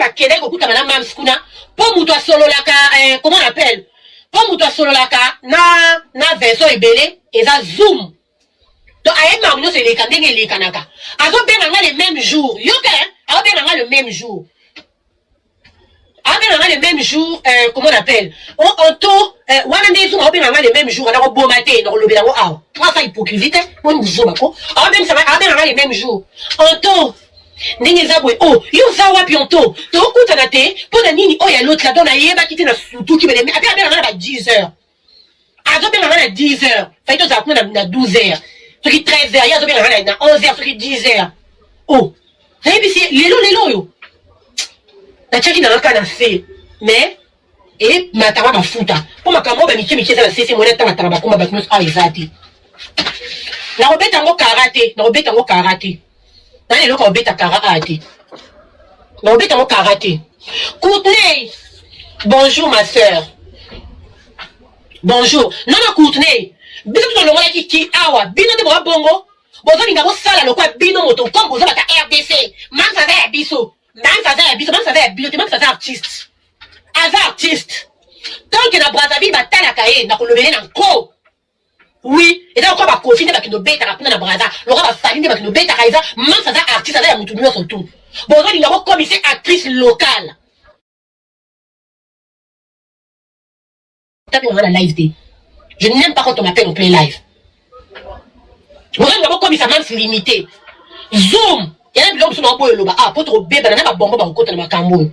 va kene ko kuta na mam skuna po muto solo la ka comment on appelle po muto solo la ka na version ebele eza zoom donc aye magno c'est les kandenge les kanaka azo benanga le même jour yo ke azo benanga le même jour le même jour comment on appelle on to wana ndezu azo benanga le même jour na ko bomate na ko lobela ngo aw moi ça hypocrisie on nous bako azo benanga le même jour on to ndenge zabwe oh yo za wapi on to kuta te pona nini oh ya l'autre la dona yeba kiti na sutu ki bele abi benanga na 10 heures azo benanga na 10 heures fait to za kuna na 12 heures ce qui 13 heures, il y a na 11 heures, ce qui 10 heures. Oh, ça y est, c'est lélo yo. La tchaki n'a pas fait, mais et ma tama ma futa. Pour ma camo ba michi ça c'est mon état ma tama ba ba nous a ezati. Na robeta ngo karaté. Na lelo ko robeta karaté. Na robeta ngo karaté. Courtenay. Bonjour ma sœur. Bonjour. Non Courtenay. Biso to longola ki awa bino te bo bongo bozo linga bo sala lokwa bino moto comme bozo bata RDC man ça va biso man ça va artiste tant que na Brazzaville batala kae na kolobele na ko oui et donc ba confiner ba kino beta kapuna na Brazza lokwa ba salinde ba kino beta kaiza man ça va artiste ça ya mutu nyo son tout bozo linga bo commissaire actrice locale tapis on a live day. Je n'aime pas quand on m'appelle en plein live. Vous avez d'abord comme ça manque limité. Zoom. Il y a un biloko sur le loba. Ah, pour trop bébé, on a pas bongo ba côté de ma cambo.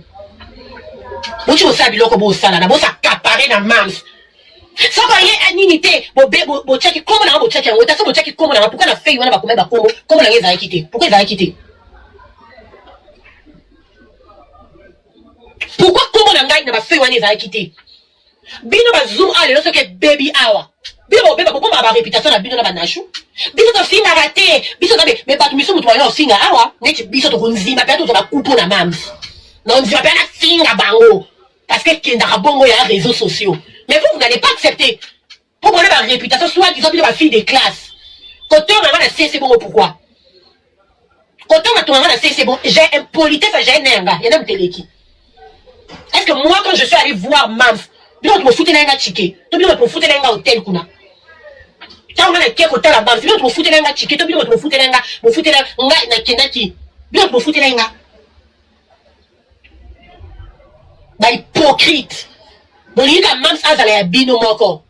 Vous tu sais biloko bo sala, na bo sa caparer na mams. Ça quand il y a une unité, bo check comment na bo check en weta, ça bo check comment na pourquoi na fait wana ba komeba komo, comment na ngeza quitté. Pourquoi ils a quitté? Pourquoi comment na ngai na ba fait wana ils a quitté? Bino ba zoom ale no soke baby hour. Bino beba ko ba réputation na bino na banashu. Bino to singa raté. Bino to mais ba miso mutu wa singa awa. Neti biso to kunzima pe to ba kupo na mams. Na on dit pas na singa bango parce que kenda ka bongo ya réseaux sociaux. Mais vous n'allez pas accepter. Pour moi la réputation soit disons bino ba fille de classe. Quand on va na c'est bon pourquoi? Quand on va na c'est bon, j'ai impolitesse, j'ai nenga, il y a même teleki. Est-ce que moi quand je suis allé voir mams bino to foutre na nga chike to bino to foutre na nga hotel kuna tango na keko tala bam bino to foutre na nga chike to bino to foutre na nga mo foutre nga na kendaki bino to foutre na nga ba hypocrite bolika mams azala ya bino moko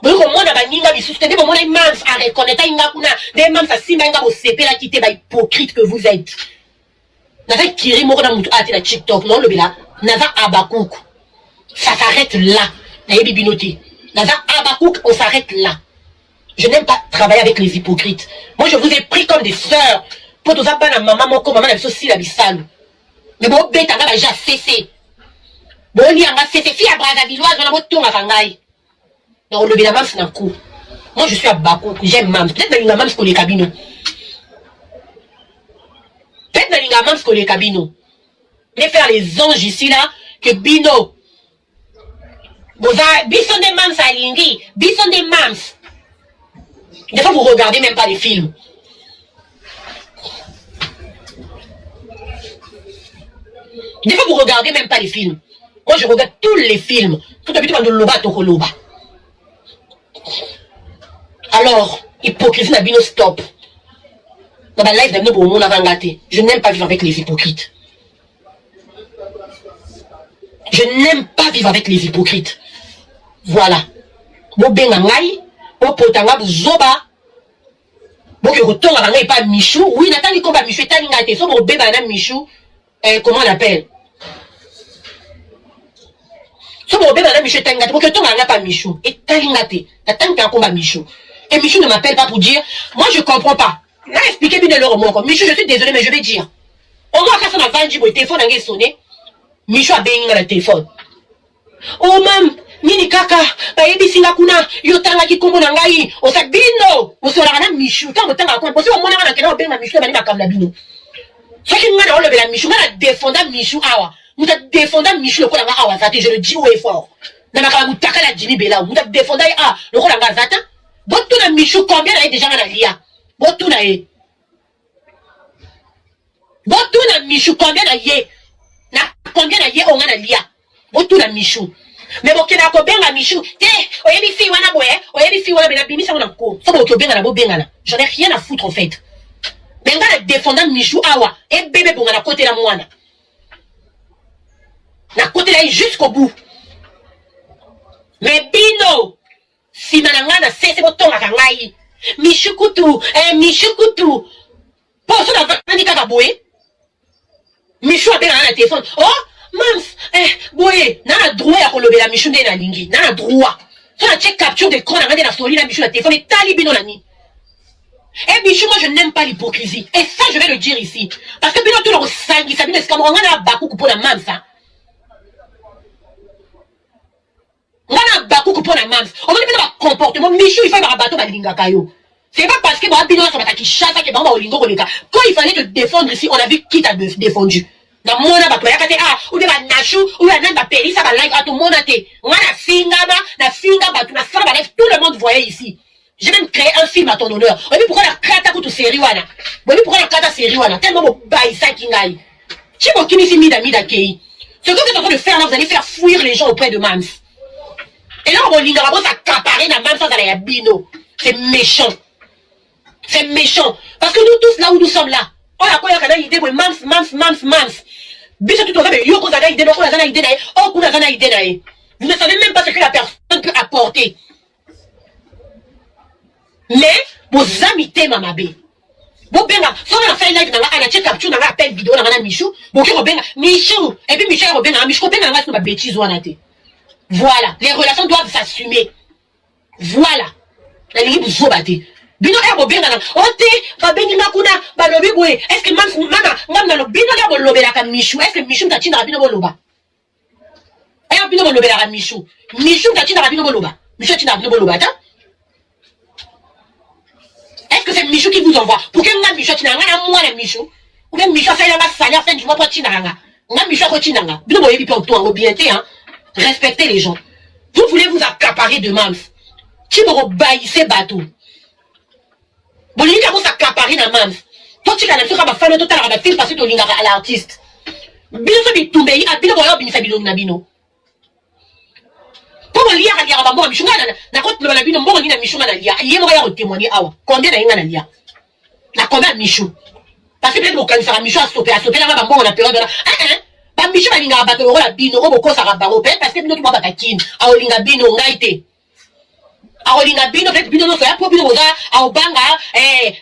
boliko mona ba ninga bisu tende bo mona mams a reconnaître nga kuna des mams a simba nga bo sepela kite ba hypocrite que vous êtes naza kiri moko na mutu ati na TikTok non le bila Naza Abakouk, ça s'arrête là. Naïbi Binoti. Naza Abakouk, on s'arrête là. Je n'aime pas travailler avec les hypocrites. Moi, je vous ai pris comme des sœurs. Pour tout ça, maman, mon maman, elle aussi la bissale. Mais bon, bête, elle a déjà cessé. Bon, il y a cessé. Fille à Brazzavilloise, on a beau tout à Rangaï. Donc, le bénamam, c'est un coup. Moi, je suis à Bakouk, j'aime Mams. Peut-être que Mams, c'est les cabinets. Peut-être que Mams, c'est les cabinets. Les faire les anges ici là que bino bison des mams à lingi bison des mams des fois vous regardez même pas les films moi je regarde tous les films tout à l'heure de loba to loba alors hypocrisie na bino stop dans la live de bino pour mon avangate je n'aime pas vivre avec les hypocrites. Je n'aime pas vivre avec les hypocrites. Voilà. Bo benga ngai, bo potanga bu zoba. Bo ke kotonga ngai pas Michou. Oui, natali ko ba Michou tali ngate so bo beba na Michou. Comment on appelle? So bo beba na Michou tali ngate bo ke tonga ngai pas Michou. Et tali ngate, natali ka ko ba Michou. Et Michou ne m'appelle pas pour dire moi je comprends pas. N'a expliqué bien leur mot. Michou, je suis désolé mais je vais dire. Au moins quand on a vendu mon téléphone ngé sonné. Michou a béni dans le téléphone. Oh mam, nini kaka, ba yebi singa kuna, yotanga ki kombo na ngai, o sa bino, o so la na Michou, tant otanga ko, parce que on mona na kena benga Michou ba ni makam la bino. Ce qui m'a on le la Michou, na défendre Michou awa. Nous ta défendre Michou ko la nga awa zate, je le dis haut et fort. Na makala mutaka la Jimmy Bela, nous ta défendre a, le ko la nga zata. Botu na Michou combien na déjà na lia. Botu na e. Botu na Michou, combien na ye? Na combien na ye on a lia? Botu na Michou. Mais bon, kena ko benga Michou. Oyebi fi wana boye, oyebi fi wana bena bimisa wana ko. So bo benga na bo benga na. J'en ai rien à foutre en fait. Benga na défendant Michou awa et bébé bonga na côté la moana. Na côté là jusqu'au bout. Mais Bino, si mananga na cesse botonga kangai. Michou Koutou, Michou Koutou. Pour ça na vandi kaka boye. Michou a benga na téléphone. Oh Mams, boye, nana droit à kolobela Michou de na lingi, nana droit. Ça na check capture d'écran na ngade na soli na Michou na téléphone et tali Bino na ni. Et Michou, moi je n'aime pas l'hypocrisie. Et ça je vais le dire ici. Parce que Bino tout le sangi, ça Bino escamora ngana baku pour la Mams ça. Ngana baku pour la Mams. On va dire le comportement Michou il fait un bateau balinga kayo. C'est pas parce que moi Bino ça va ta qui chasse que ba olingo koleka. Quand il fallait te défendre ici, on a vu qui t'a défendu. Na mona bato ya kate ou de ba nashu ou ya nanda peli ça ba live à tout monde té on na finga bato na sala ba live tout le monde voyait ici. J'ai même créé un film à ton honneur. On dit pourquoi la kata ko to série wana. On dit pourquoi la kata série wana tellement bo baï ça qui ngai. Chibo kimi si mida kei. Ce que vous êtes en train de faire là, vous allez faire fuir les gens auprès de Mams. Et là on linga ba ça caparer na Mams ça ya Bino. C'est méchant. C'est méchant parce que nous tous là où nous sommes là. On a quoi ya idée pour Mams. Biso tout le yo ko zana idée no ko zana idée na oh ko zana idée na. Vous ne savez même pas ce que la personne peut apporter. Mais vos amis t'aiment mamabe. Bon benga, so on a fait live na ana check capture na appel vidéo na Michou. Bon ki benga Michou et puis Michou benga Michou benga na ba bêtise wana te. Voilà, les relations doivent s'assumer. Voilà. La ligne vous sobate. Bino ebo benga na ote ba bengi makuna ba lobi boye est-ce que mama ngam na bino ya bolobela ka Michou est-ce que Michou tatina bino boloba bino bolobela ka Michou tatina bino boloba Michou tatina bino boloba ta est-ce que c'est Michou qui vous envoie pour que ngam Michou tatina ngana moi na Michou ou même Michou fait la sanya fin du mois pour tatina ngam Michou ko tatina bino boye bi pour toi bien té hein respectez les gens vous voulez vous accaparer de Mams qui me rebaïsser bateau. Bon, il y a s'accaparer dans Mams. Toi, tu as la femme totale à la fille parce que tu as l'artiste. Bino se bi tumbe yi abino boyo bini sa bino na bino. Pour lire à lire bambo mishunga na kote na bino mbongo ni na mishunga na lia. Yé mo ya témoigner awa. Combien na inga na lia? Na combien Michou? Parce que peut-être au kan sera Michou à stopper na bambo na période na. Ba Michou ba linga bato rola bino o boko sa baro peut parce que bino tu ba kin. A olinga bino ngaite. Aolinga bino peut-être bino no so ya po bino boza a obanga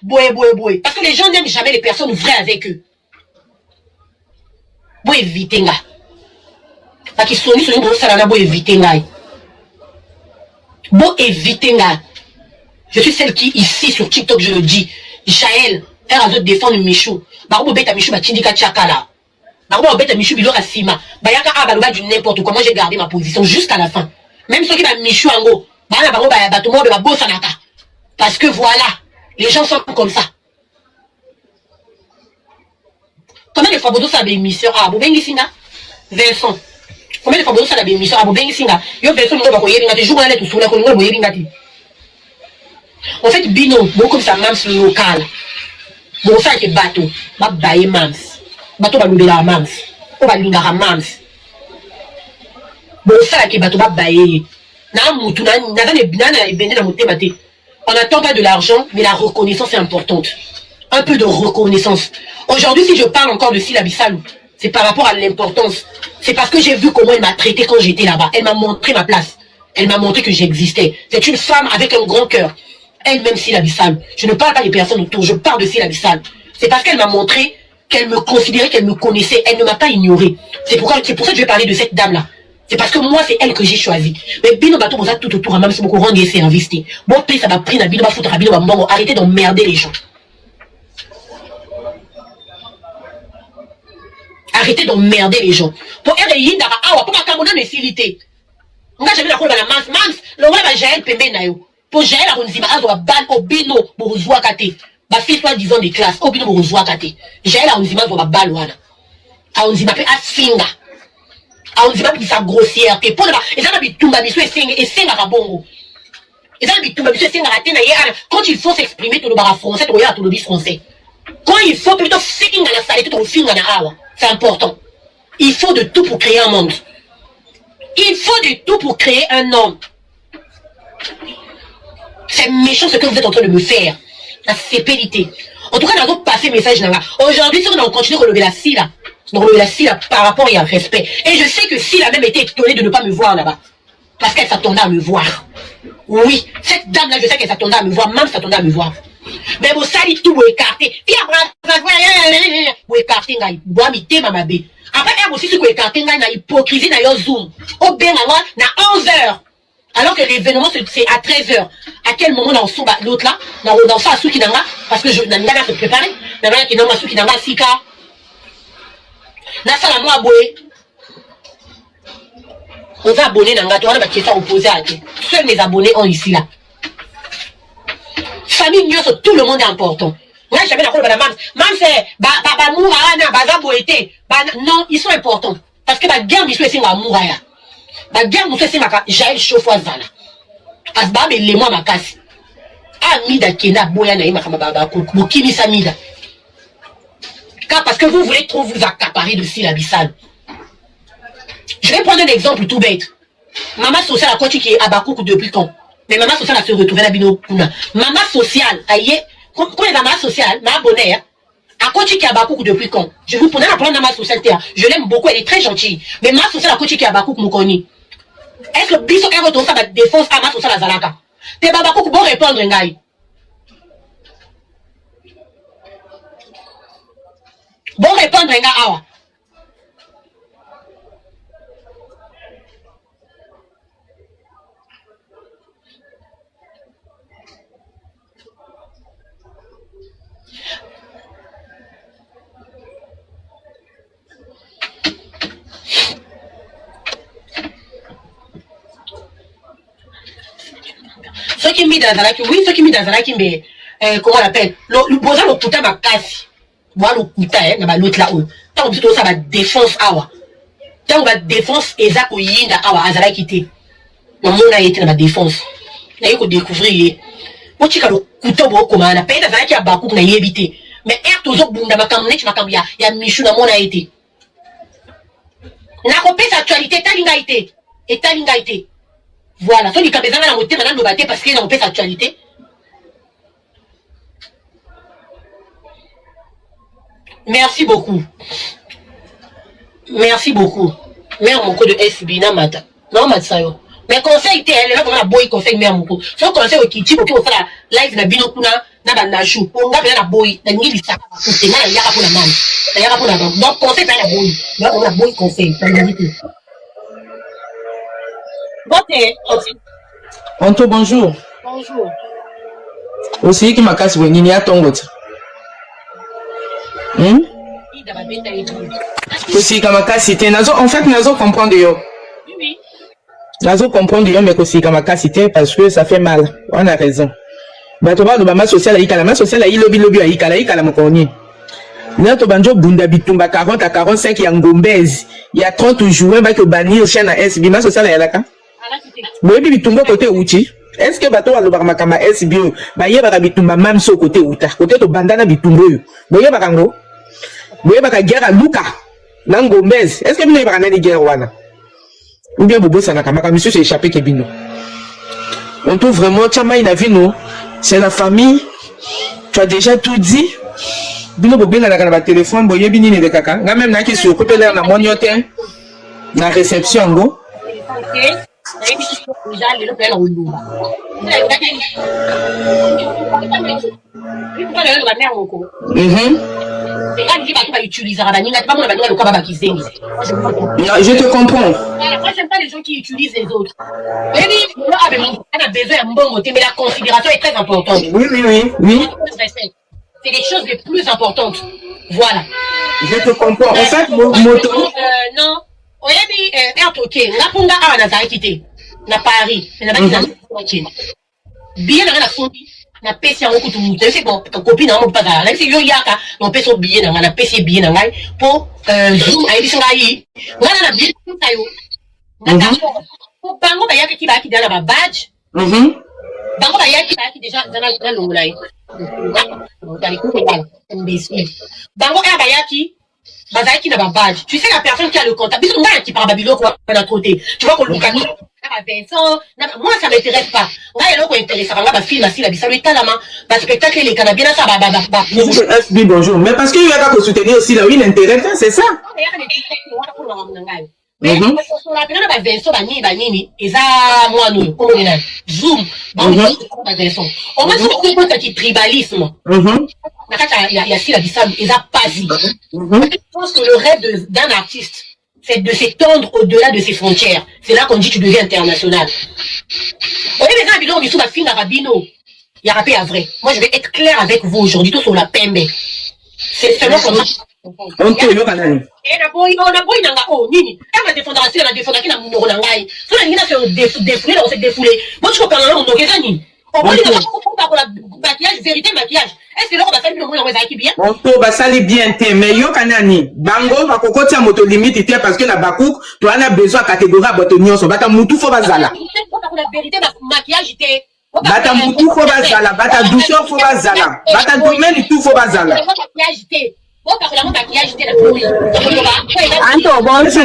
boye parce que les gens n'aiment jamais les personnes vraies avec eux. Bo éviter nga. Parce que soni bo sala na bo éviter nga. Bo éviter nga. Je suis celle qui ici sur TikTok je le dis. Jaël, elle a de défendre Michou. Ba bo beta Michou ba tindika chakala. Ba bo beta Michou bilo kasima. Ba yaka abaloba du n'importe comment j'ai gardé ma position jusqu'à la fin. Même ceux qui ba Michou ango parce que voilà, les gens sont comme ça. Combien de fois vous avez émission à Bobengi Singa? Vincent. Combien de fois vous avez émission à Bobengi Singa? Yo Vincent, nous avons voyé des jours à l'aide sur la colonne, vous voyez en fait, Bino, beaucoup comme ça, Mams local. Bon, ça, c'est bateau. Ma baye Mams. Bateau va nous la Mams. On va nous la Mams. Bon, ça, c'est bateau, ma baye. On n'attend pas de l'argent, mais la reconnaissance est importante. Un peu de reconnaissance. Aujourd'hui, si je parle encore de Sylla Bissalo, c'est par rapport à l'importance. C'est parce que j'ai vu comment elle m'a traité quand j'étais là-bas. Elle m'a montré ma place. Elle m'a montré que j'existais. C'est une femme avec un grand cœur. Elle-même Sylla Bissalo. Je ne parle pas des personnes autour, je parle de Sylla Bissalo. C'est parce qu'elle m'a montré qu'elle me considérait, qu'elle me connaissait. Elle ne m'a pas ignoré. C'est pour ça que je vais parler de cette dame-là. C'est parce que moi, c'est elle que j'ai choisi. Mais Bino Bato, vous êtes tout autour, même si beaucoup rendre service. Bon, ça va prendre Bino Bato, Bino Bato, arrêtez d'emmerder les gens. Arrêtez d'emmerder les gens. Pour elle, pour ma camona ne filité. Moi, j'avais la cour de la Mams, le roi va Jaël Pembe Nayo. Pour Jaël, la Ronzima, elle doit ban au Bino, pour Rozoa Kate. Ma fille, soit disons des classes, au Bino, pour Rozoa Kate. Jaël, la Ronzima, doit ban Wana. La Ronzima, peut à Finga. On dit pas que ça grossière et pour là et ça n'a pas tout babiso et c'est à bongo et ça n'a pas tout babiso et c'est à quand il faut s'exprimer tout le bar français tout le bar tout le bis français Quand il faut plutôt finir dans la salle, tout au fin dans la awa. C'est important. Il faut de tout pour créer un monde. Il faut de tout pour créer un homme. C'est méchant ce que vous êtes en train de me faire. La sépélité. En tout cas, dans notre passé message, aujourd'hui, si on continue de relever la scie là, par rapport à un respect. Et je sais que Silla a même été étonnée de ne pas me voir là-bas. Parce qu'elle s'attendait à me voir. Oui, cette dame-là, je sais qu'elle s'attendait à me voir, même s'attendait à me voir. Mais vous savez tout, vous écartez. Vous écartez, vous écartez, mamabé. Après, elle aussi, vous écartez, vous écartez, hypocrisie, vous zoom. Au bien, vous à 11 heures. Alors que l'événement, c'est à 13 heures. À quel moment, dans l'autre là, dans ça, à Soukinanga, parce que je n'ai pas se préparer, mais voilà, qui n'a pas Soukinanga, Sika. Nasala moi abonné. On va abonner dans la toile, qui est opposé à toi. Seuls mes abonnés ont ici là. Famille, tout le monde est important. Moi, j'avais la maman. Maman, c'est non, ils sont importants. Parce que la guerre, ils sont ici à Mouraya. La guerre, nous faisons ma Jaël Chaufoisana. Parce que les mois ma casse. Amida Kena Boyana et Makamababa, Mokini Samida. Car parce que vous voulez trop vous accaparer de Silla Bissal. Je vais prendre un exemple tout bête. Maman sociale a quoi qui est à Bakouk depuis quand? Mais maman sociale a se retrouvé à Bino Kuna. Maman sociale, aïe, quand les maman sociale, ma bonheur, à quoi qui est à Bakouk depuis quand? Je vous prends la prendre maman sociale, je l'aime beaucoup, elle est très gentille. Mais ma sociale a quoi qui est à Bakouk Moukoni? Est-ce que Bisso est retourné à la défense à ma sociale à Zalaka? T'es Babakouk bon répondre, Ngaï. Bon répondre, Ngaï, awa. Ceux qui mis dans Zalaki, oui, ceux qui mis dans Zalaki, mais comment on l'appelle? Le bosa le putain ma casse. Moi le putain, l'autre là-haut. Tant que ça va défense awa. Tant que défense exact ou yinda awa Zalaki té. Mon a été dans la défense. N'a eu que découvrir. Moi tu as le couteau pour comment on appelle dans Zalaki à Bakou n'a évité. Mais er toujours bunda makam net makam ya michou na mon a été. N'a compris cette actualité talinga été et talinga été. Voilà, soit du cabezan à la moitié maintenant nous battre parce qu'il a repéré sa actualité. Merci beaucoup. Merci beaucoup. Mère mon coup de SB, na mata. Non, matsayo. Mais conseil, elle est là pour la boy conseil, mère mon coup. Son conseil au Kiti, pour qu'on fasse la live na binokuna, na banachou. On va la boy, na ngi lisa. C'est là, il y a pour la main. Il y a pour la main. Donc, conseil, pas la boy. Là, on a boy conseil, c'est la vérité. Anto, bonjour. Bonjour. Aussi, qui m'a cassé, il y a ton autre. Aussi, comme cassé, en fait, nous comprendre yo. Oui. Nous comprendre yo, mais aussi, comme cassé, parce que ça fait mal. On a raison. Bah, tu vois, le maman social, la maman sociale, il lobby, il mon connu. Nous avons banjo bunda bitumba 40 à 45 yangombez. Il y a 30 jours, bah, que bannir chien à SB, ma sociale, elle a là. Boye bitumba côté outil. Est-ce que bato alo bakama kama SBO ba yeba bitumba même so côté outa côté to bandana bitumba yo. Boye bakango. Boye bakagera Luka. Nangombez. Est-ce que bino yeba nani guerre wana? Ou bien bobo sana kama monsieur s'est échappé ke bino. On trouve vraiment chama ina vino. C'est la famille. Tu as déjà tout dit. Bino bobe na kana ba téléphone boye bini ne de kaka. Nga même na ki sur côté là na moniotin. Na réception ngo. Je te comprends. Moi, j'aime pas les gens qui utilisent les autres. On a besoin d'un bon côté, mais la considération est très importante. Oui. C'est les choses les plus importantes. Voilà. Je te comprends. En fait, moto. Non. Oyebi ok na punga awa na zaikite na Paris na baki na bien na fombi na pesi yango kutu mutu c'est bon copine na mo pas là c'est yo yaka na pesi bien na pesi bien na ngai po zoom ayi singa yi ngana na bien tayo na po bango ba yaka ki ba ki dala ba badge bango ba yaki ba ki déjà dans longolai Bango Erbayaki, Bazaki n'a pas badge. Tu sais la personne qui a le contact. Bisous, qui parle Babylon, quoi, à côté. Tu vois qu'on le Vincent, moi ça m'intéresse pas. Moi, il y a l'autre intéressant. Là, ma fille, la ça lui la main. Parce que spectacle, les Canadiens, ça va. FB, bonjour. Mais parce qu'il y a qu'à soutenir aussi là, oui, l'intérêt, c'est ça. Mais on a bien la Vincent, Banini, et ça, moi, nous, comment on est Zoom, Vincent. On va se retrouver dans ce tribalisme. Il y a si la Bissam, et ça passe. Je pense que le rêve d'un artiste, c'est de s'étendre au-delà de ses frontières. C'est là qu'on dit que tu deviens international. On est les gens, ils sont la fille d'Arabino. Il y a rappé à vrai. Moi, je vais être clair avec vous aujourd'hui, tout sur la PMB. C'est seulement comme ça. On te yo kanani. On a boy nanga oh nini. Elle va défendre la na défendre qui na munoro nangai. So na ngina se défouler, on se défouler. Moi tu comprends là on doit nani. On va dire pour la maquillage vérité maquillage. Est-ce que là on va faire le moyen on va bien? On to ba sali bien te mais yo kanani. Bango ba kokoti ya moto limite te parce que la bakouk tu en as besoin catégorie boto nyonso bata mutu fo bazala. La vérité maquillage te bata mutu fo bazala, bata douceur fo bazala, bata domaine tout fo bazala. Anto, bonjour.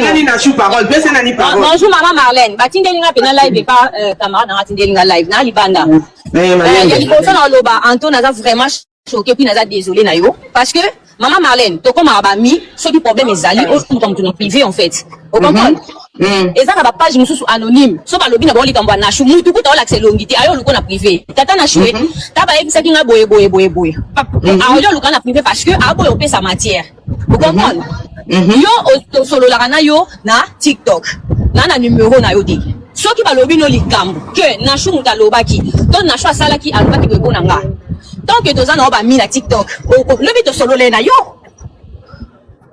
Bonjour, maman Marlène. Batindelinga pena live pas camarade na Batindelinga live na libanda. Il faut ça dans Anto naza vraiment choqué puis naza désolé na yo parce que maman Marlène, to comme abami, ce qui problème est ali au comme ton privé en fait. Au comprendre? Et ça va page mususu anonyme. So ba lobi na boli kamba na chou mutu kuta ola longité ayo luko na privé. Tata na choué. Ta ba ebisa kinga boye. Ayo luko na privé parce que abo yo pesa matière. Vous comprenez? Yo solo la na yo na TikTok. Na numéro na yo di. So ki ba lobi no likambo que na chou muta lobaki. Ton na chou sala ki alobaki ko na nga. Tant que toza na ba mi na TikTok. Lobi to solo le na yo.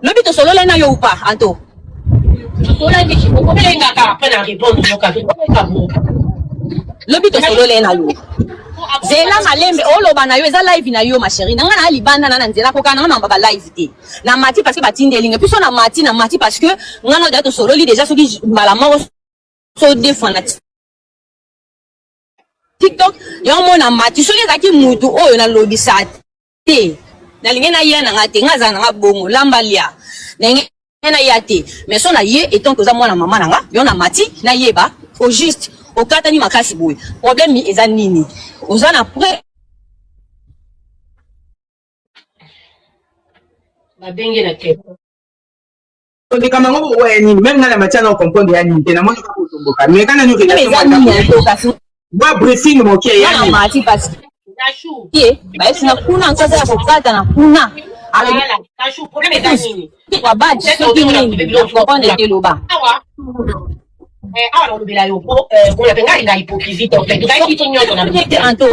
Lobi to solo le na yo ou pas Anto? Lobito solo le na yo. Zela malembe oloba na yo eza live na yo ma chérie. Nanga na libanda na nzela ko kana na baba live te. Na mati parce que batindelinga puis on a mati parce que ngana da to solo li déjà soki mbala moko so défendre TikTok yo mona mati soki zaki mutu oyo na lobisa te. Na linge na ye na ngate ngaza na bongo lambalia. Na yate mais son na ye étant que ça moi na maman nanga yo na mati na yeba au juste au katani makasi boy problème mi eza nini ozana après ba bengi na tête on dit comment on ouais ni même dans la matière on comprend ya ni te na moto ko tomboka mais kana nyo relation ba briefing mo ke ya na mati parce que ye ba sina kuna nkaza ya kokata na kuna Kachou, problème est nini? Kwa badge, c'est qui nini? On était là-bas. On lobela yo po on a penga inga hypocrisie en fait. Vous avez qui nyoto na Anto,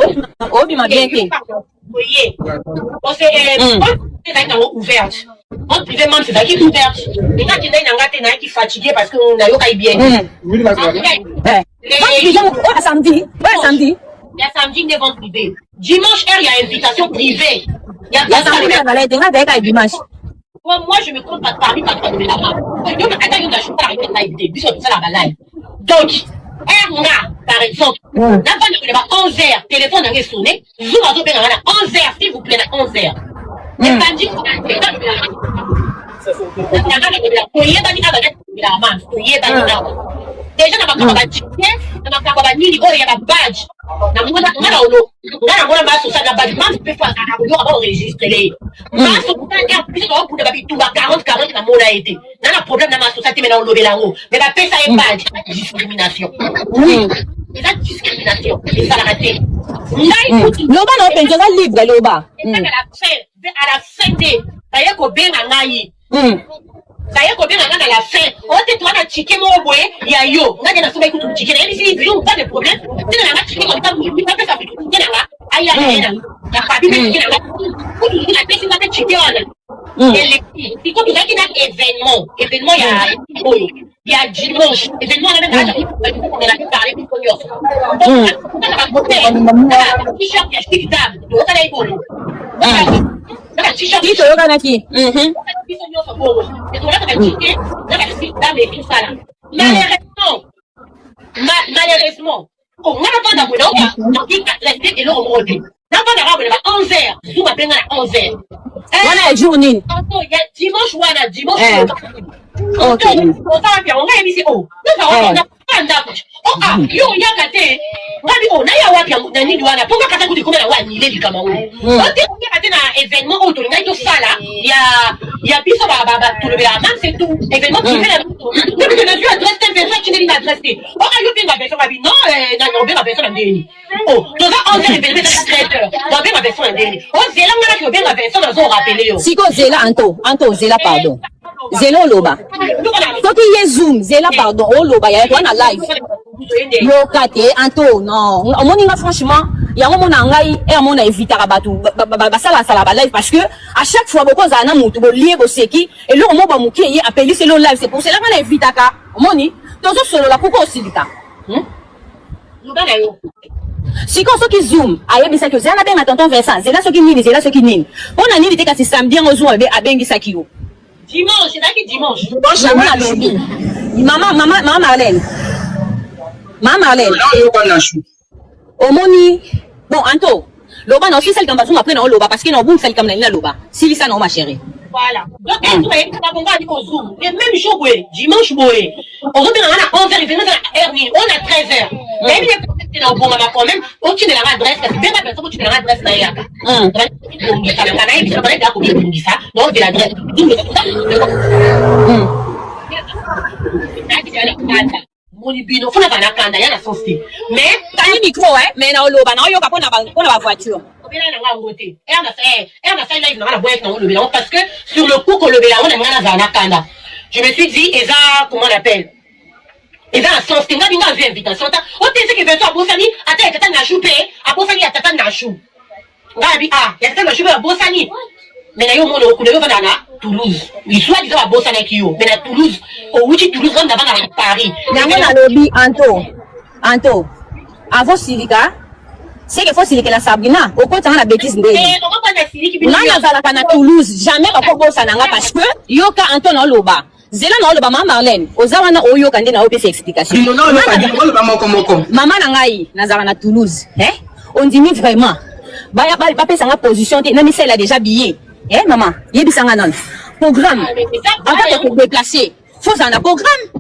obi ma bien ke. Voyez. On c'est dans ouverte. On privé man c'est qui ouverte. Et quand tu n'as ngate na qui fatigué parce que on a yo kai bien. Samedi. Il y a samedi des ventes privées. Dimanche il y a invitation privée. Il y a dimanche. Moi, je me compte pas parmi par de la main. Donc, par exemple, la 11h, téléphone a sonné, Zoom a sonné à 11h, s'il vous plaît, à 11h. Mais ça dit déjà na makamba ticket na makamba nini oyo ya ba badge na mwana ngana olo ngana mwana maso sa na badge man peut pas avoir enregistré maso kutanga plus ko pour ba bituba 40 na mona été na problème na maso sa te mena olobela ngo mais ba pesa e badge discrimination oui c'est la discrimination et ça la raté loba na penjo za libre loba à la fin de d'ailleurs ko benga ngai d'ailleurs combien on a la fin on te toi na ticket mo boye ya yo ngade na soba ikutu ticket na si you pas de problème tena na ticket comme ça vous pas ça ticket na aya na ya papi ticket na pour tu na pesi na ticket on et les quand tu as un événement il y a dimanche événement on a parlé plus curieux donc on va monter t-shirt ya stick dab on va aller bon qui te yokanaki malheureusement on n'a pas d'abonnement et N'a pas 11h. Zoom appelle à 11h. On a journée. Dimanche, dimanche. Ok. On va bien, on va émisser. Oh, nous avons oh, ah, yo, yakate. Wabi, oh, na ya wapi, nani douana. Pourquoi kata kuti kumela wa nile du Cameroun? On dit qu'on est na événement autour de ngaito sala. Il y a biso baba tout le béaman, c'est tout. Événement qui fait la depuis que le jeu adresse tes personnes qui n'est pas adressé. Oh, ayo bien ma personne wabi non, na bien ma personne ndeni. Oh, donc ça on s'est révélé à 13h. Wa bien ma personne ndeni. Oh, c'est là ngana ki bien ma personne dans on rappeler yo. Siko Zela Anto Zela pardon. Zela loba. Soki ye zoom Zela pardon, o loba ya toi na live. Yo kate Anto non. Omoninga franchement, ya mona ngai e amona evitaka batu ba sala ba live parce que à chaque fois boko za na mutu bo lié bo seki et le mo ba muki ye appeli c'est le live, c'est pour cela qu'on evitaka. Omoni, tozo solo la poko osilika. Siko soki zoom ayebisa que zela benga tonton Vincent, zela soki nini, zela soki nini. Pona nini te kasi samedi en zoom abengisa kiyo. Dimanche, c'est qui dimanche? Maman Marlène. Maman Marlène. Omoni. Bon, Anto. Loba non, si celle comme après non loba parce que non bon celle comme la loba. Si ça non ma chérie. Voilà. Donc on va dire au zoom. Et même jour dimanche on revient à 11h, on a 13h. Même les dans bon quand même, on tient la adresse parce que bien la personne tu la adresse là ya. Donc de l'adresse. Monibino, faut la kanda ya na sauce. Mais tani micro mais na loba na yo ka pona ba voiture. Parce que sur le coup qu'on le béla, on a kanda. Je me suis dit, et ça, comment on appelle? Et ça, sens que n'a pas vu invitation. On te dit que veut à Bossani, à tata na chou payé, à Bossani à tata na chou. Gabi, ah, il y a tata na chou à Bossani. Mais là, on a Toulouse. Il soit disant à Bossani qui yo. Mais à Toulouse, au Outi Toulouse, on a Paris. N'a lobby Anto. Avant Silica. C'est qu'il faut que la Sabrina, au côté de la bêtise. Non, on a Toulouse, jamais pas pour Sananga parce que Yoka Anton Loba. Zela no loba Maman Marlène, ozawana oyo kande na opé explication. Maman nangai nazara Toulouse, on dit vraiment. Baya ba pesa nga position te nani celle a déjà billet. Maman, yebisanga non. Programme. En fait pour déplacer, faut un programme.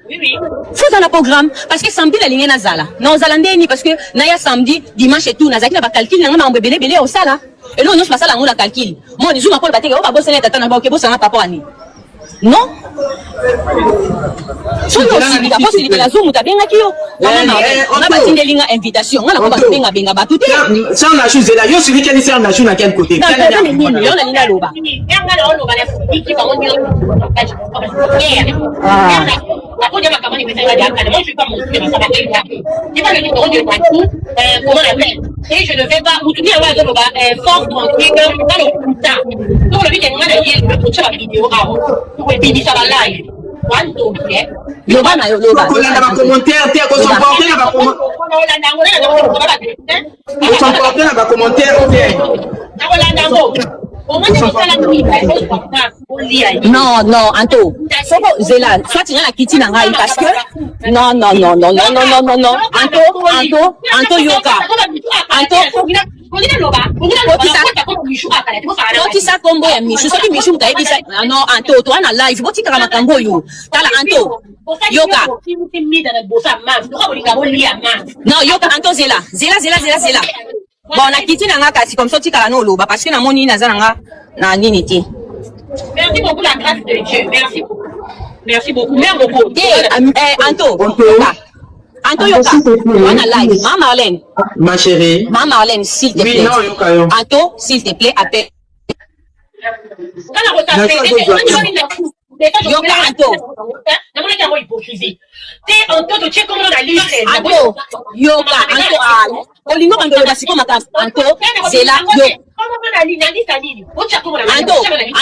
Oui. Faut un programme parce que samedi la ligne nazala. Non zalandeni parce que naya samedi, dimanche et tout nazaki na ba calcul nga ma belé au sala. Et là on se passe là on la calcul. Moi on dit ma pas ba teke o ba bosana tata na ba ke bosana papa ani. Non? Si vous avez la Zoom, vous avez on a bâti des lignes invitation. On a benga batu. Ça on a choisi là. Yo celui qui a dit on a choisi à quel côté? On a ligne loba. Et je ne vais pas vous dire fort tranquille dans le temps. Donc le week-end on a la vidéo pour bénir ça va live. Loba na yo loba. On a un commentaire, t'es qu'on s'en porte là on s'en porte là commentaire. Non, Anto. Soko Zela, soit tu as la kitty na ngai parce que non. Anto Yoka. Toi ça combo ya Michou, soki Michou ta ebisa. Non, Anto, toi na live, boti kala makambo yo. Tala Anto. Yoka. Non, Yoka Anto Zela. Bon, on a quitté nanga kasi comme ça tu kala no loba parce que na moni na zananga na nini ti. Merci beaucoup la grâce de Dieu. Merci beaucoup. Anto Yoka. On a live. Maman Marlène. Ma chérie. Maman Marlène, s'il te plaît. Oui, non, Yoka. Anto, s'il te plaît, appelle. Yoka Anto. Yoka Anto. Olingo bando basiko makasi. Anto, Zela, Yoka.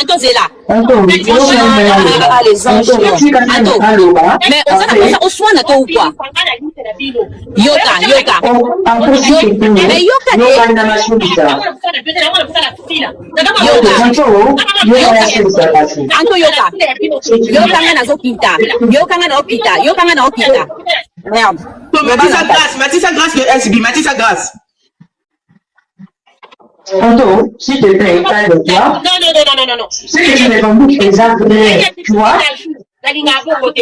Anto Zela. Les anges. Anto. Mais on soit nato ou quoi? Yoka. Mais Yoka. Anto Yoka. Yoka na okita. Merde. Matissa Grâce de SB, Matissa Grâce. Anto, s'il te plaît, parle de toi. Non. Ce que je réponds, exactement, tu vois.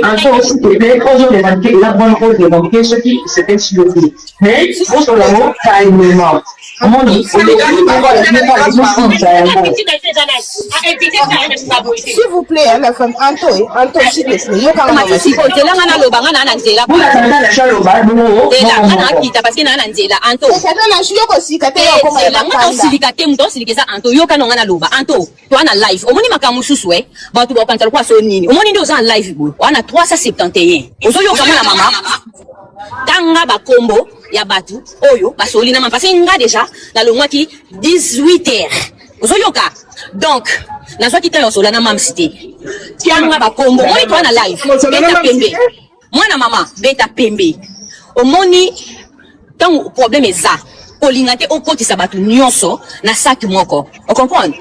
Anto, s'il te plaît, pose les banquiers, la bonne chose des banquiers, ce qui s'était sur le pied. Mais, pose ton amour calmement. Comment dit, S'il vous plaît, la femme, Anto, s'il te plaît, yo kama mama si potela ngana loba ngana na nzela vous attendez la chalo ba nous ngana kita parce que na nzela Anto ekata na shio ko sikate yo koma la ngana silika te muto silikeza Anto yo kana ngana loba Anto to ana live omoni makamu susu batu ba kantala kwa so nini omoni ndo za live bo wana 371 ozo yo kama na mama tanga ba kombo ya batu oyo basoli na mama parce que nga déjà na longwa ki 18h ozo yoka donc nazwa kita yo sola na mam cité tianga ba kombo moi to na live beta pembe mwana mama beta pembe omoni tant problème eza olinga te okotisa batu nyonso na saki moko o comprendre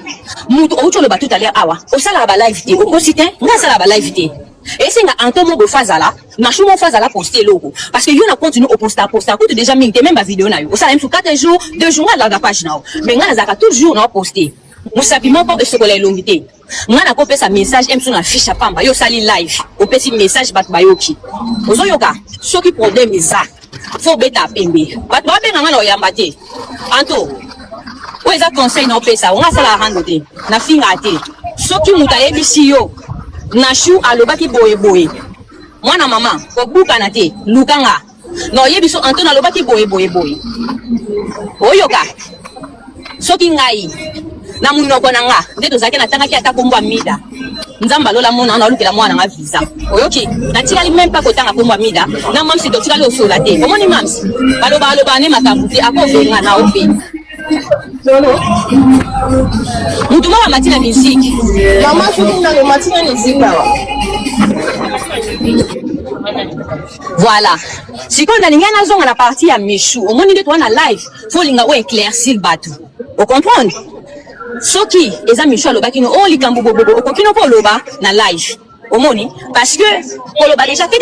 mutu oucho le batu talia awa osala ba live te okosite nga sala ba live te esenga Anto mo bofazala na chumo fazala poster logo parce que yo na continue au poster coûte déjà mingi même ba vidéo na yo osala même sur 4 jours 2 jours la page na mais nga zaka toujours na poster musabi moko esokola elongité nga na kopesa message em sur na fiche pamba yo sali live opesi message bat bayoki ozoyoka soki problème eza faut beta pembe bat ba benga nga na oyamba te Anto o eza conseil na opesa nga sala rando te na finga te soki muta ebisi yo na shu alobaki boye mwana mama kobuka na te lukanga no yebiso Anto na alobaki boye oyoka soki ngai na munoko na nga nde tozaki na tangaki ata kombo mida nzamba lola mona na lukela mwana nga visa oyoki na tikali même pas kotanga kombo mida na mamsi to tikali osola te omoni mamsi baloba ne makambu te akovenga na ope mutu mwa matina musique mama shukuna le matina musique awa voilà sikoyo nalingi nazonga na partie ya Michou omoni nde towana live fo linga o éclaircir batu o comprendre soki eza Michou alobaki no o likambo bobobo okoki no po loba na live omoni parce que koloba déjà te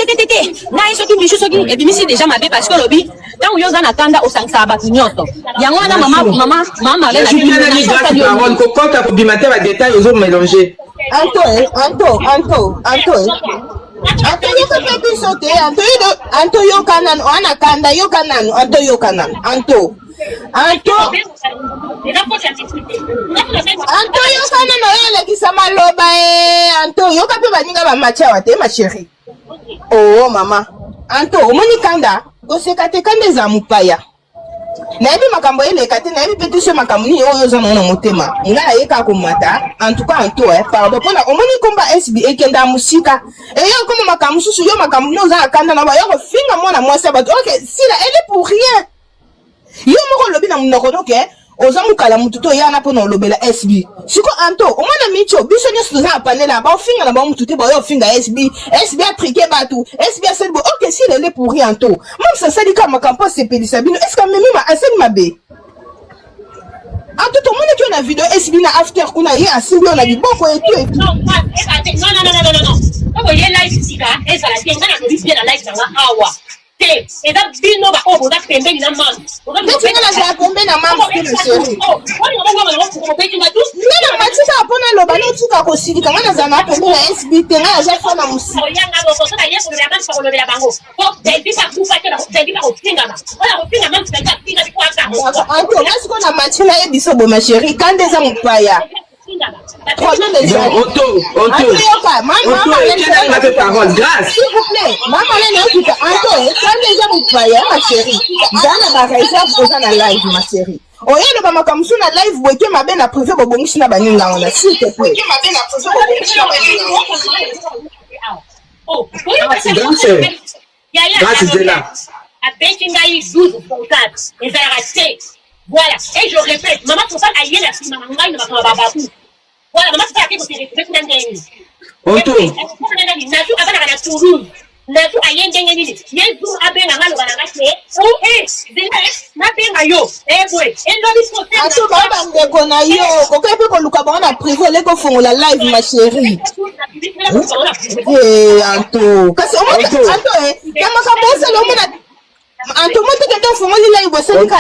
na soki Michou soki ebimisi déjà mabe parce que lobi tant yo za na kanda osangisa batu nyonso yango wana mama le na kokota ko bimate ba détails ozo mélanger Anto yo kata biso te Anto yo kanan wana kanda yo kanan Anto yo kanan Anto yo kanan oyele kisa maloba Anto yo kape baninga ba macha wate ma chérie oh mama Anto omoni kanda oseka te kanda za mupaya na ebi makambo eleka te na ebi pe so makambo ni oyo za na motema nga ayeka komata en tout cas Anto pardon pona omoni komba SB ekenda musika eyo comme makambo susu yo makambo no za kanda na ba yo finga mwana mwasa ba OK si la elle est pour rien yo moko lobi na munoko donc oza mukala mutu to yana pona lobela SB siko Anto omwana micho biso nyoso za panela ba finga na ba mutu te ba yo finga SB a triqué batu SB a selbo OK si elle est pour rien Anto même ça sali kama campus c'est pelisa bino est-ce que même ma aseni mabe Anto to mona ki na vidéo SB na after kuna ye asimbi on a biboko et tout non ko ye live sika eza la tenga na bien la live nga awa te eza bino ba obo da pembeni na mama oza na pembeni na mama chérie nana matika apona loba notika kosilika nga naza na pembeni na SB te nga naza fana mosi Anto nga siko na mati na ye biso bo ma chérie kande eza mopaya s'il vous plaît maman nene okuta Anto kande eza mopaya ma chérie zana ba réserve oza na live ma chérie oyelo ba makambo so na live boke mabe na privé bobongisi na baninga wana s'il te plaît voilà, et je répète, maman, pour ça, elle est là, si maman, elle ne va pas babou. Voilà, maman, c'est pas la question, c'est que tu Anto. Nasu ayende nini yesu abenga ngalo banakase nabenga yo boy Anto baba ndeko na yo kokepe koluka bango na privé leko fongola live ma chérie Anto kasi Anto kama kabisa lo mona Anto moto kento fongoli live boseli ka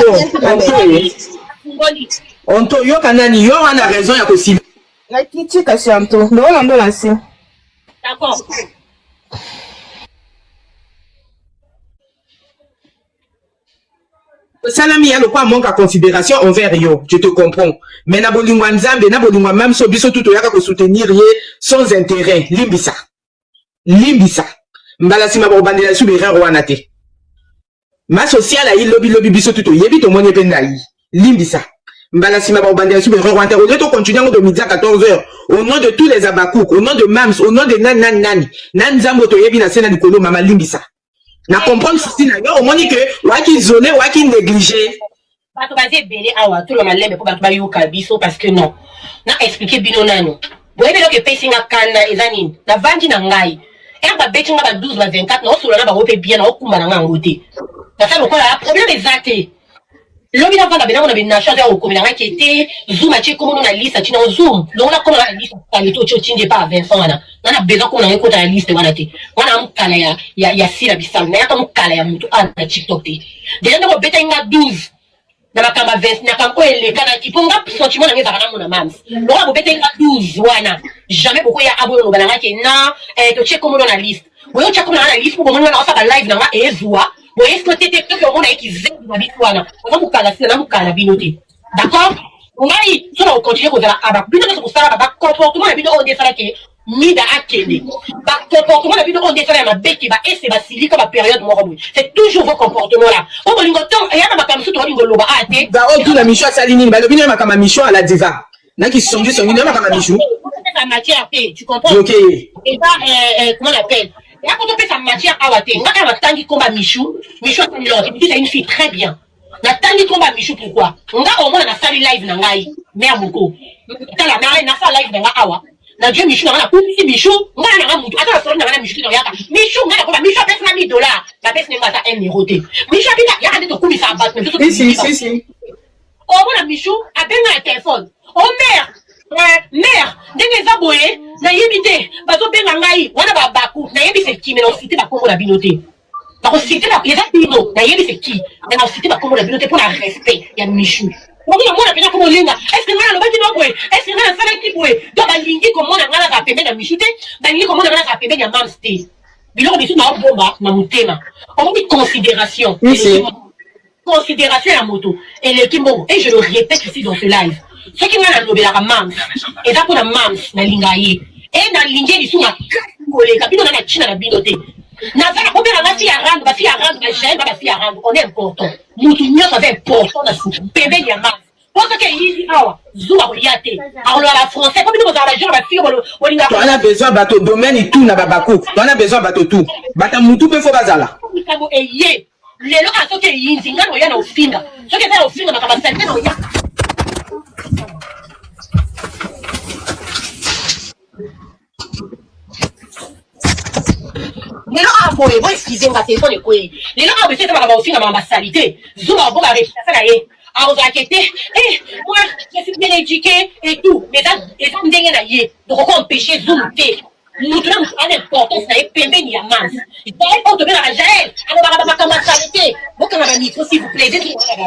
Onto yo kanani yo wana raison ya possible. Na kitika shanto. Ndo ndo lansi. D'accord. Salami ya lokwa manque à considération envers yo, je te comprends. Mais na bolingwa nzambe, na bolingwa même so biso tout yaka ko soutenir ye sans intérêt, limbisa. Limbisa. Mbala sima ba bandela su bere rwana te. Ma sociale ayi lobby biso tout yebi to moni penda yi. Limbisa. Mbala sima ba bandela su bere rwana te. Au lieu de continuer de midi à 14h au nom de tous les abakouk, au nom de Mams, au nom de nani. Nan zambo to yebi na sena likolo mama limbisa. Na comprendre ceci na yo, au moins que waki isolé, waki négligé. Bato basé belé awa, tout le monde l'aime pour bato ba yuka biso parce que non. Na expliquer bino nano. Boyebe lo ke pesi nga kanda ezanine. Na vandi na ngai. Et ba beti nga ba 12 ba 24 na osolo na ba ope bien na okumba na nga ngote. Na ça lokola la problème exacté. Lobi na vanda bena na bina changer au komina nga kete, zoom a che komo na liste tina zoom. Lo na komo na liste ta lito cho chinje pa 20 wana. Na besoin ko na ko ta liste wana te. Wana mkala ya sila bisam na ya mkala ya mtu ana TikTok te. Déjà na beta nga 12. Na makamba 20 na kanko eleka na kiponga sentiment na ngeza kana mona mams. Lo ba beta nga 12 wana. Jamais beaucoup ya abo no balanga ke na to check komo na liste. Boyo check komo na liste pour komo na ofa ba live na nga ezwa. Boyo exploiter te que on a équilibré na bitwana. On va mukala sila na mukala binote. D'accord? On va y sur on continue ko za aba bino na ko sala ba comportement na bino on defara ke mida akende. Ba comportement na bino on defara ma beki ba ese ba silika ba période mo robo. C'est toujours vos comportements là. On va lingo temps ya ba kamsu to lingo loba ate. Ba o tout la mission salinini ba lobino makama mission à la diva. Na ki songi makama mission. Ça matière tu comprends? OK. Et bah comment on appelle? Et quand on fait sa matière à Wate, on a tangi combat Michou, Michou c'est une fille très bien. Na tangi combat Michou pourquoi? On a au moins na sali live na ngai, mère moko. Ta la mère na sa live na awa. Na Dieu Michou na publicité Michou, on a na mutu, ata sori na Michou na yaka. Michou na ko Michou pèse na $1000, la pèse na ta 1 euro te. Michou bina ya ande to kumi sa bat, mais si. Au moins Michou a bien un téléphone. Oh mère mère, ndenge zaboye na yebite bazo benga ngai wana babaku na yebi c'est qui mais on cité ba kongo la binoté ba ko cité la yeza bino na yebi c'est qui mais on cité ba kongo la binoté pour la respect ya Michou on dit moi na pena comme linga est-ce que ngana lobaki no boye est-ce que ngana sala ki boye do ba lingi comme ngana ngana ka pembe na Michou te ba lingi comme ngana ka pembe ya Mams te biloko biso na bomba na mutema on dit considération considération à moto et le kimbo et je le répète ici dans ce live. Ce qui m'a lobé la Mams, et ça pour la Mams, na lingaye, et na lingé du sous ma collègue, capito na china la binoté. Na va combien la fille à rendre, ma fille à rendre, ma chaîne, ma fille à rendre, on est important. Nous tout mieux ça fait important na sous, bébé ya Mams. Pour ce qui est ici, zou à yate. Alors la français, comme nous avons la joie, ma fille, on a besoin bateau domaine et tout na babako. On a besoin bateau tout. Bata mutu pe fo bazala. Et lelo a soke yinzi ngano yana ofinga. Soke za ofinga na kabasa tena oya. Lelo a boye boy excusez nga téléphone e koyi. Lelo a bese tama ba ofinga ma salité. Zuma boka réputation na ye. A vous inquiéter. Moi je suis bien éduqué et tout. Mais ça et ça ndenge na ye. Donc on empêcher zoom té. Nous devons prendre l'importance na pembe ni ya Mams. Il faut pas tomber dans la Jaël. Alors ba ma salité. Boka na micro s'il vous plaît.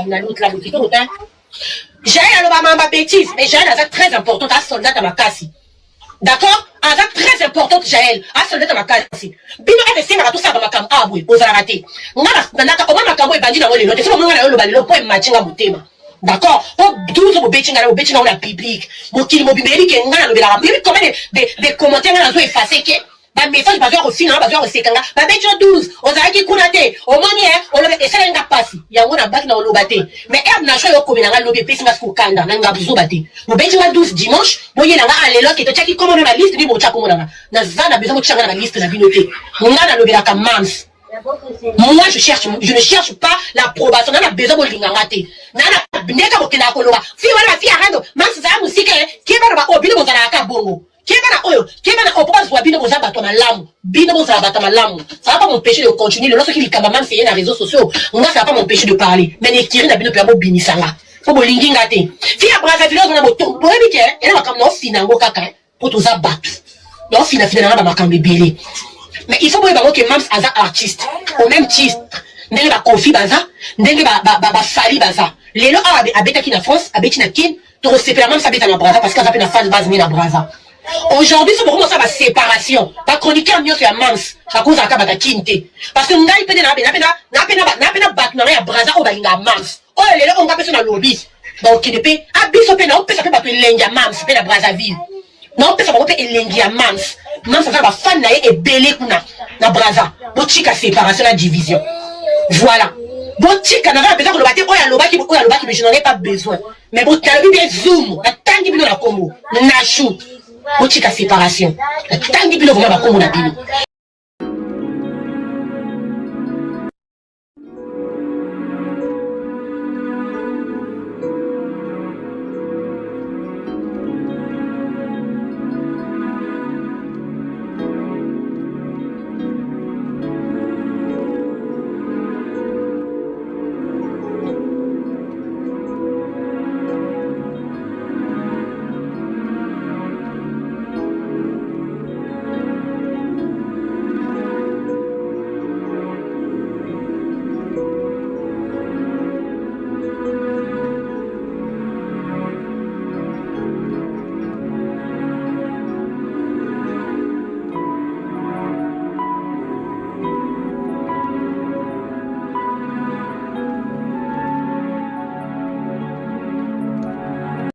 Na l'autre là petit tout hein. Jaël alors ma bêtise. Mais Jaël c'est très important à soldat à ma casse. D'accord? C'est très important Jaël. À soldat à ma casse. Bino est c'est na tout ça ba makam abwe ozala raté. Ngana na ka oma makambo e bandi na wole lote. C'est mo ngana lo balelo po e machinga mutema. D'accord? Pour 12 au betting on a public. Mon qui mobile qui ngana lo bela. Mais comment des commentaires na zo effacer que ba message ba zo ofina ba zo sekanga. Ba betcho 12 ozala ki kunate. O moni o lo be esala nga pasi. Yango na baki na lo bate. Mais herbe na shoyo ko na lo be pesi nga ko kanda na nga buzo bate. Mo betcho 12 dimanche, boye na nga alelo ke to chaki komo na liste ni mo chako na. Na zana bezo mo changa na liste na binote. Ngana lo bela ka Mams. Moi je ne cherche pas l'approbation. On a besoin de l'ingangate. Nana neka bokina koloba. Fi wala fi arando. Mams za musika ke ba ba obino bozala ka bongo. Ke ba na opoa zwa bino bozala bato malamu. Bino bozala bato malamu. Ça va pas m'empêcher de continuer. Lorsque il kamba Mams c'est na réseaux sociaux. Moi ça va pas m'empêcher de parler. Mais ne kiri na bino pe bo binisanga. Po bo lingi ngate. Fi abraza vilo na boto. Bo ebike ela makam no finango kaka. Po toza batu. No fina na ba makam bebele. Mais il faut que Mams aza artiste au même titre ndenge ba Kofi baza ndenge ba Fali baza lelo abeta ki na France abeti na kin tu séparer même ça bête na braza parce que ça peut na phase base ni na braza. Aujourd'hui, c'est pour ça la séparation. La chroniqueur n'y a pas mince. À cause de la bata kinte. Parce que n'aille pas na bat na braza ou bainga mince. Oh les on va passer na lobby. Donc qui ne peut abisso pe na on peut ça peut battre lenga mince pe na braza ville. Non on peut ça peut lenga mince. Mince ça va fan na et belé kuna na braza. Bon chika séparation la division. Voilà. Bon chika na va besoin de battre oya loba qui mais je n'en ai pas besoin. Mais bon t'as vu bien zoom. La tangi bilo na combo. Na chou. Botika séparation. Tangi bilo vraiment ba kombo na bino.